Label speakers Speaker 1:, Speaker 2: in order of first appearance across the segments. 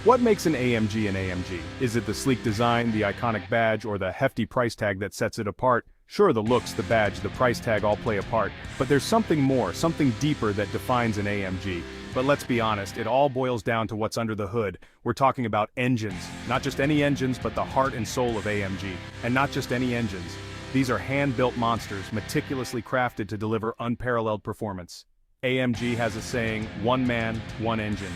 Speaker 1: What makes an AMG an AMG? Is it the sleek design, the iconic badge, or the hefty price tag that sets it apart? Sure, the looks, the badge, the price tag all play a part, but there's something more, something deeper that defines an AMG. But let's be honest, it all boils down to what's under the hood. We're talking about engines. Not just any engines, but the heart and soul of AMG. And not just any engines. These are hand-built monsters, meticulously crafted to deliver unparalleled performance. AMG has a saying, one man, one engine.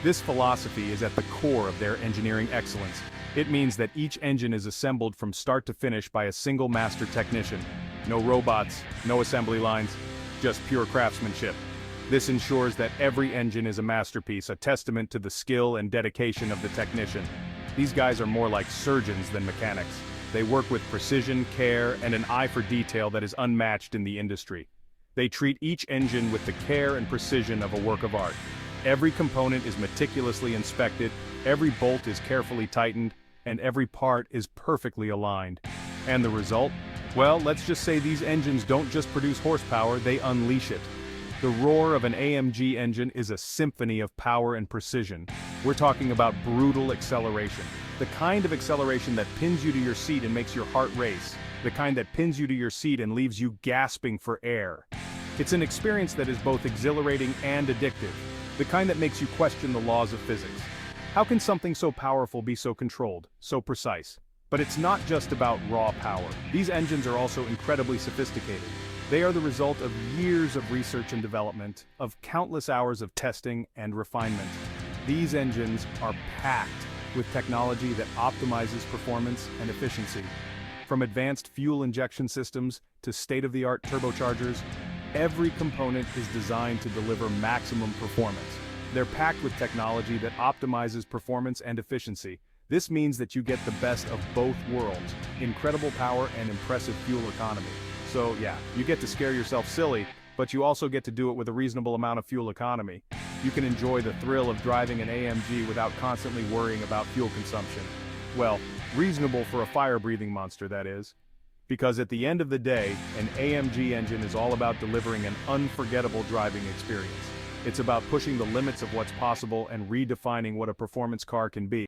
Speaker 1: This philosophy is at the core of their engineering excellence. It means that each engine is assembled from start to finish by a single master technician. No robots, no assembly lines, just pure craftsmanship. This ensures that every engine is a masterpiece, a testament to the skill and dedication of the technician. These guys are more like surgeons than mechanics. They work with precision, care, and an eye for detail that is unmatched in the industry. They treat each engine with the care and precision of a work of art. Every component is meticulously inspected, every bolt is carefully tightened, and every part is perfectly aligned. And the result? Well, let's just say these engines don't just produce horsepower, they unleash it. The roar of an AMG engine is a symphony of power and precision. We're talking about brutal acceleration. The kind of acceleration that pins you to your seat and makes your heart race. The kind that pins you to your seat and leaves you gasping for air. It's an experience that is both exhilarating and addictive. The kind that makes you question the laws of physics. How can something so powerful be so controlled, so precise? But it's not just about raw power. These engines are also incredibly sophisticated. They are the result of years of research and development, of countless hours of testing and refinement. These engines are packed with technology that optimizes performance and efficiency. From advanced fuel injection systems to state-of-the-art turbochargers, every component is designed to deliver maximum performance. They're packed with technology that optimizes performance and efficiency. This means that you get the best of both worlds, incredible power and impressive fuel economy. So yeah, you get to scare yourself silly, but you also get to do it with a reasonable amount of fuel economy. You can enjoy the thrill of driving an AMG without constantly worrying about fuel consumption. Well, reasonable for a fire-breathing monster, that is. Because at the end of the day, an AMG engine is all about delivering an unforgettable driving experience. It's about pushing the limits of what's possible and redefining what a performance car can be.